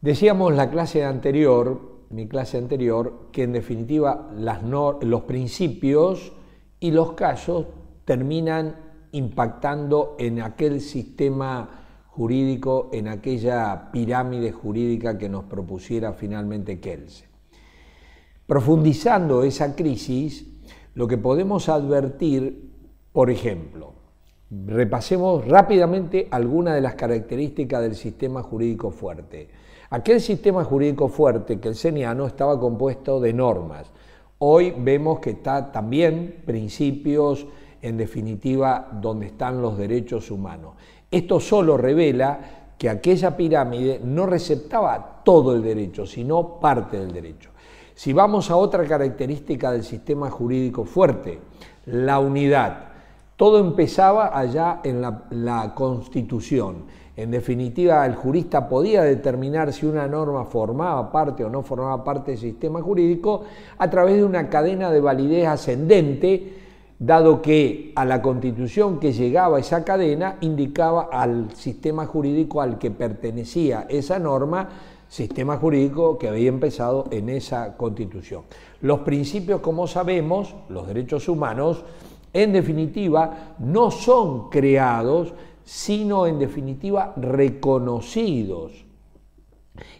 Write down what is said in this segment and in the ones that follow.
Decíamos la clase anterior, mi clase anterior, que en definitiva los principios y los casos terminan impactando en aquel sistema jurídico, en aquella pirámide jurídica que nos propusiera finalmente Kelsen. Profundizando esa crisis, lo que podemos advertir, por ejemplo, repasemos rápidamente algunas de las características del sistema jurídico fuerte. Aquel sistema jurídico fuerte kelseniano estaba compuesto de normas. Hoy vemos que está también principios, en definitiva, donde están los derechos humanos. Esto solo revela que aquella pirámide no receptaba todo el derecho, sino parte del derecho. Si vamos a otra característica del sistema jurídico fuerte, la unidad. Todo empezaba allá en la Constitución. En definitiva, el jurista podía determinar si una norma formaba parte o no formaba parte del sistema jurídico a través de una cadena de validez ascendente, dado que a la Constitución que llegaba esa cadena indicaba al sistema jurídico al que pertenecía esa norma, sistema jurídico que había empezado en esa Constitución. Los principios, como sabemos, los derechos humanos, en definitiva, no son creados, sino en definitiva reconocidos.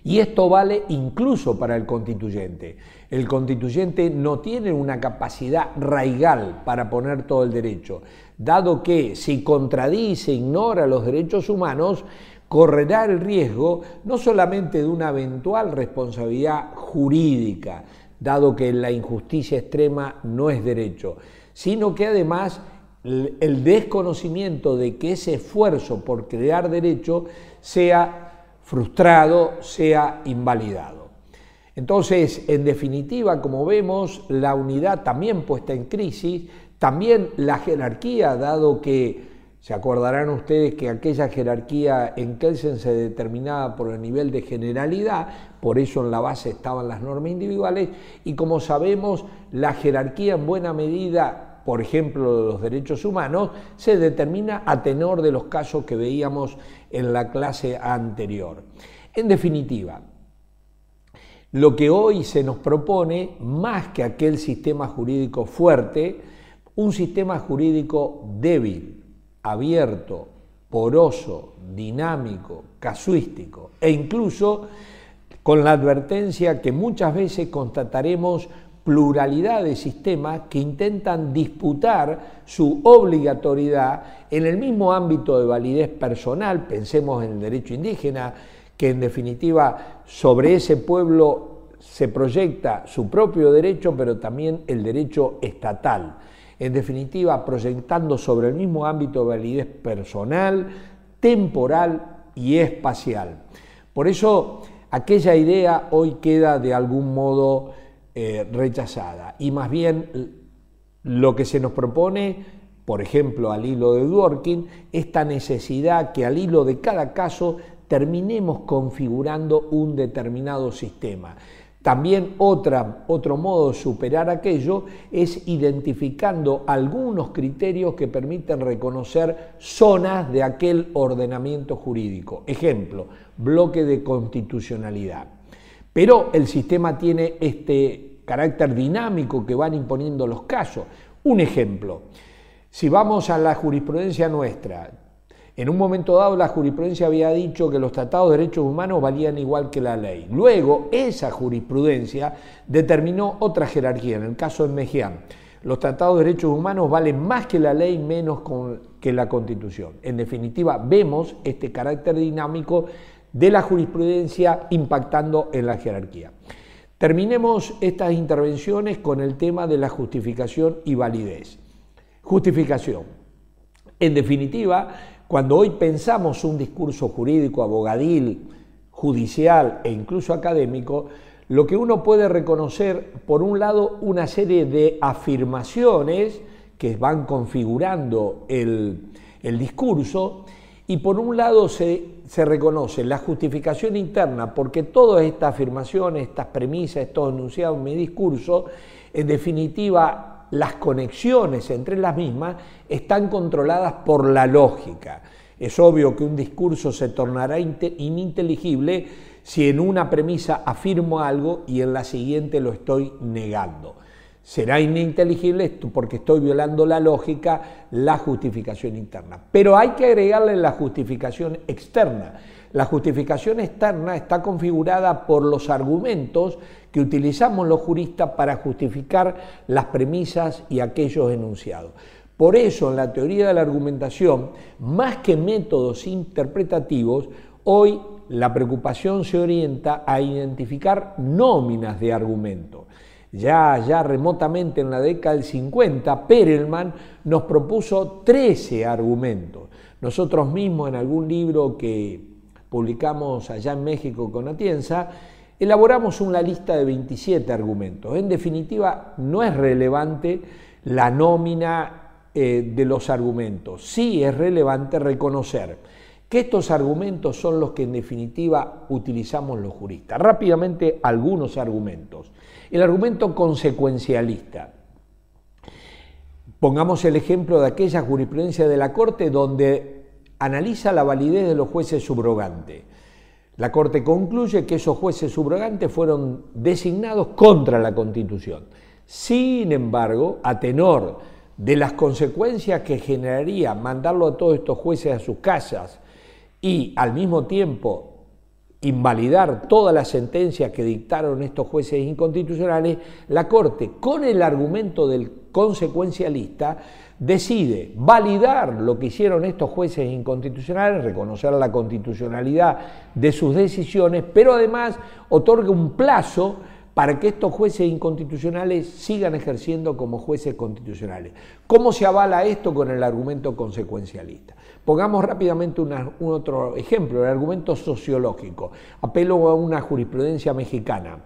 Y esto vale incluso para el constituyente. El constituyente no tiene una capacidad raigal para poner todo el derecho, dado que si contradice, ignora los derechos humanos, correrá el riesgo no solamente de una eventual responsabilidad jurídica, dado que la injusticia extrema no es derecho, sino que además el desconocimiento de que ese esfuerzo por crear derecho sea frustrado, sea invalidado. Entonces, en definitiva, como vemos, la unidad también puesta en crisis, también la jerarquía, dado que se acordarán ustedes que aquella jerarquía en Kelsen se determinaba por el nivel de generalidad, por eso en la base estaban las normas individuales, y como sabemos, la jerarquía en buena medida, por ejemplo, de los derechos humanos, se determina a tenor de los casos que veíamos en la clase anterior. En definitiva, lo que hoy se nos propone, más que aquel sistema jurídico fuerte, un sistema jurídico débil, abierto, poroso, dinámico, casuístico e incluso con la advertencia que muchas veces constataremos pluralidad de sistemas que intentan disputar su obligatoriedad en el mismo ámbito de validez personal. Pensemos en el derecho indígena, que en definitiva sobre ese pueblo se proyecta su propio derecho, pero también el derecho estatal. En definitiva, proyectando sobre el mismo ámbito de validez personal, temporal y espacial. Por eso, aquella idea hoy queda de algún modo rechazada, y más bien lo que se nos propone, por ejemplo al hilo de Dworkin, esta necesidad que al hilo de cada caso terminemos configurando un determinado sistema. También otro modo de superar aquello es identificando algunos criterios que permiten reconocer zonas de aquel ordenamiento jurídico. Ejemplo, bloque de constitucionalidad. Pero el sistema tiene este carácter dinámico que van imponiendo los casos. Un ejemplo, si vamos a la jurisprudencia nuestra, en un momento dado la jurisprudencia había dicho que los tratados de derechos humanos valían igual que la ley. Luego esa jurisprudencia determinó otra jerarquía, en el caso de Mejián. Los tratados de derechos humanos valen más que la ley, menos que la Constitución. En definitiva, vemos este carácter dinámico de la jurisprudencia impactando en la jerarquía. Terminemos estas intervenciones con el tema de la justificación y validez. Justificación. En definitiva, cuando hoy pensamos un discurso jurídico, abogadil, judicial e incluso académico, lo que uno puede reconocer, por un lado, una serie de afirmaciones que van configurando el discurso, y por un lado se reconoce la justificación interna, porque todas estas afirmaciones, estas premisas, estos enunciados en mi discurso, en definitiva, las conexiones entre las mismas están controladas por la lógica. Es obvio que un discurso se tornará ininteligible si en una premisa afirmo algo y en la siguiente lo estoy negando. Será ininteligible porque estoy violando la lógica, la justificación interna. Pero hay que agregarle la justificación externa. La justificación externa está configurada por los argumentos que utilizamos los juristas para justificar las premisas y aquellos enunciados. Por eso, en la teoría de la argumentación, más que métodos interpretativos, hoy la preocupación se orienta a identificar nóminas de argumentos. Ya remotamente en la década del 50, Perelman nos propuso 13 argumentos. Nosotros mismos en algún libro que publicamos allá en México con Atienza, elaboramos una lista de 27 argumentos. En definitiva, no es relevante la nómina de los argumentos. Sí es relevante reconocer que estos argumentos son los que en definitiva utilizamos los juristas. Rápidamente, algunos argumentos. El argumento consecuencialista. Pongamos el ejemplo de aquella jurisprudencia de la Corte donde analiza la validez de los jueces subrogantes. La Corte concluye que esos jueces subrogantes fueron designados contra la Constitución. Sin embargo, a tenor de las consecuencias que generaría mandarlo a todos estos jueces a sus casas y al mismo tiempo invalidar todas las sentencias que dictaron estos jueces inconstitucionales, la Corte, con el argumento del consecuencialista, decide validar lo que hicieron estos jueces inconstitucionales, reconocer la constitucionalidad de sus decisiones, pero además otorga un plazo para que estos jueces inconstitucionales sigan ejerciendo como jueces constitucionales. ¿Cómo se avala esto con el argumento consecuencialista? Pongamos rápidamente un otro ejemplo, el argumento sociológico. Apelo a una jurisprudencia mexicana.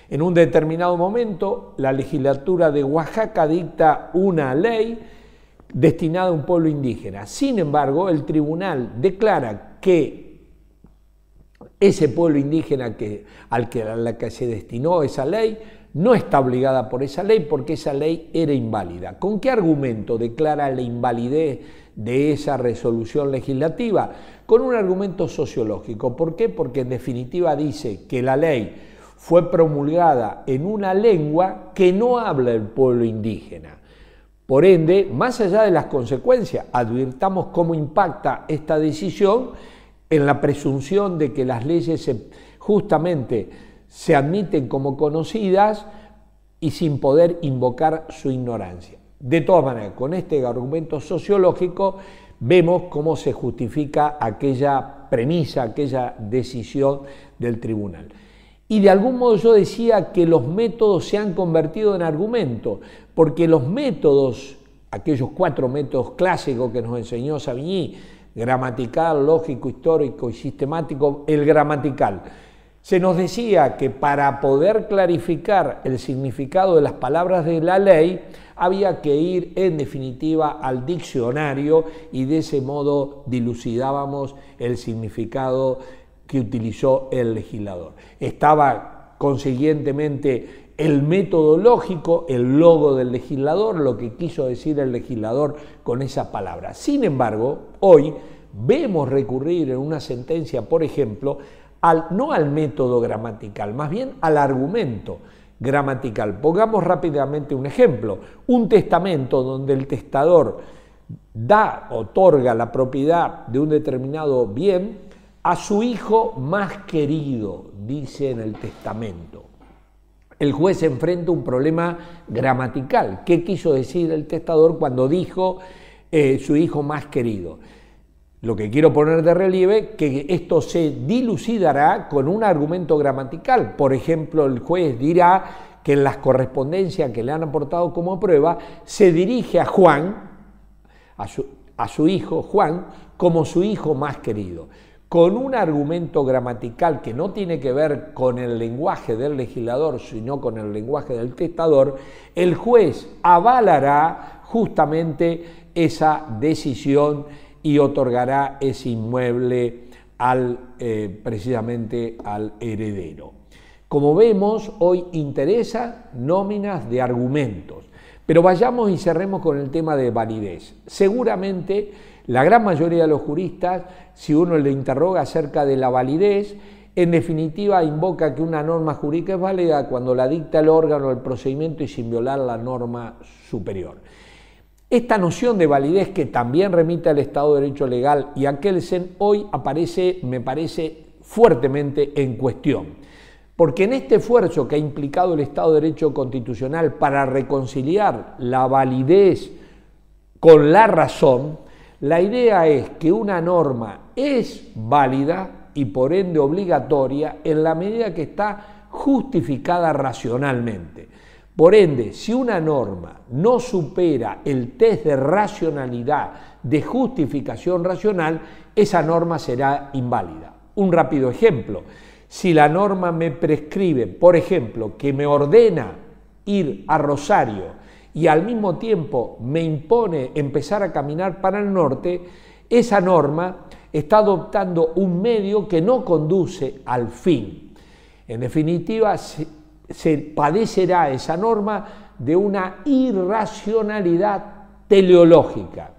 En un determinado momento, la legislatura de Oaxaca dicta una ley destinada a un pueblo indígena. Sin embargo, el tribunal declara que ese pueblo indígena a la que se destinó esa ley no está obligada por esa ley porque esa ley era inválida. ¿Con qué argumento declara la invalidez de esa resolución legislativa? Con un argumento sociológico. ¿Por qué? Porque en definitiva dice que la ley fue promulgada en una lengua que no habla el pueblo indígena. Por ende, más allá de las consecuencias, advirtamos cómo impacta esta decisión en la presunción de que las leyes justamente se admiten como conocidas y sin poder invocar su ignorancia. De todas maneras, con este argumento sociológico vemos cómo se justifica aquella premisa, aquella decisión del tribunal. Y de algún modo yo decía que los métodos se han convertido en argumentos, porque los métodos, aquellos 4 métodos clásicos que nos enseñó Savigny, gramatical, lógico, histórico y sistemático, el gramatical. Se nos decía que para poder clarificar el significado de las palabras de la ley había que ir en definitiva al diccionario y de ese modo dilucidábamos el significado que utilizó el legislador. Estaba consiguientemente el método lógico, el logo del legislador, lo que quiso decir el legislador con esa palabra. Sin embargo, hoy vemos recurrir en una sentencia, por ejemplo, no al método gramatical, más bien al argumento gramatical. Pongamos rápidamente un ejemplo. Un testamento donde el testador otorga la propiedad de un determinado bien a su hijo más querido, dice en el testamento. El juez se enfrenta a un problema gramatical. ¿Qué quiso decir el testador cuando dijo su hijo más querido? Lo que quiero poner de relieve es que esto se dilucidará con un argumento gramatical. Por ejemplo, el juez dirá que en las correspondencias que le han aportado como prueba se dirige a Juan, a su hijo Juan, como su hijo más querido. Con un argumento gramatical que no tiene que ver con el lenguaje del legislador, sino con el lenguaje del testador, el juez avalará justamente esa decisión y otorgará ese inmueble precisamente al heredero. Como vemos, hoy interesa nóminas de argumentos, pero vayamos y cerremos con el tema de validez. Seguramente la gran mayoría de los juristas, si uno le interroga acerca de la validez, En definitiva, invoca que una norma jurídica es válida cuando la dicta el órgano del procedimiento y sin violar la norma superior. Esta noción de validez, que también remite al Estado de Derecho legal y a Kelsen, hoy aparece, me parece, fuertemente en cuestión. Porque en este esfuerzo que ha implicado el Estado de Derecho constitucional para reconciliar la validez con la razón, la idea es que una norma es válida y por ende obligatoria en la medida que está justificada racionalmente. Por ende, si una norma no supera el test de racionalidad, de justificación racional, esa norma será inválida. Un rápido ejemplo: si la norma me prescribe, por ejemplo, que me ordena ir a Rosario y al mismo tiempo me impone empezar a caminar para el norte, esa norma está adoptando un medio que no conduce al fin. En definitiva, se padecerá esa norma de una irracionalidad teleológica.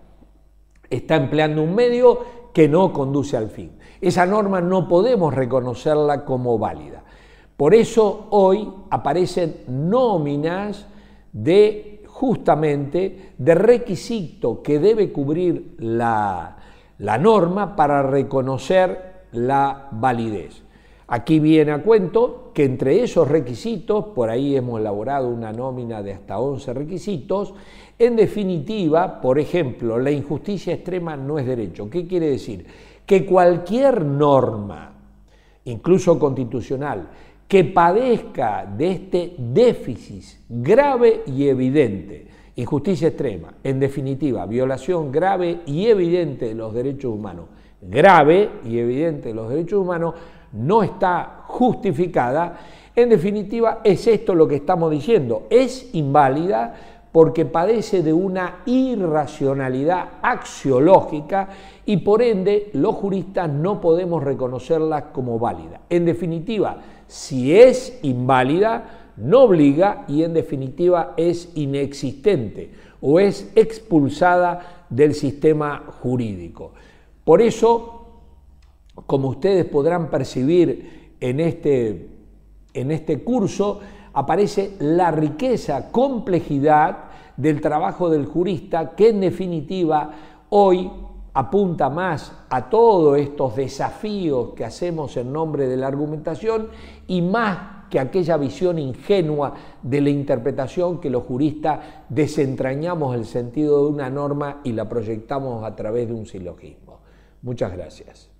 Está empleando un medio que no conduce al fin. Esa norma no podemos reconocerla como válida. Por eso hoy aparecen nóminas justamente de requisito que debe cubrir la norma para reconocer la validez. Aquí viene a cuento que entre esos requisitos, por ahí hemos elaborado una nómina de hasta 11 requisitos, en definitiva, por ejemplo, la injusticia extrema no es derecho. ¿Qué quiere decir? Que cualquier norma, incluso constitucional, que padezca de este déficit grave y evidente, injusticia extrema, en definitiva, violación grave y evidente de los derechos humanos, grave y evidente de los derechos humanos, no está justificada. En definitiva, es esto lo que estamos diciendo: es inválida porque padece de una irracionalidad axiológica y por ende los juristas no podemos reconocerla como válida. En definitiva, si es inválida, no obliga y en definitiva es inexistente o es expulsada del sistema jurídico. Por eso, como ustedes podrán percibir en este curso, aparece la riqueza, complejidad del trabajo del jurista, que en definitiva hoy apunta más a todos estos desafíos que hacemos en nombre de la argumentación y más que aquella visión ingenua de la interpretación que los juristas desentrañamos el sentido de una norma y la proyectamos a través de un silogismo. Muchas gracias.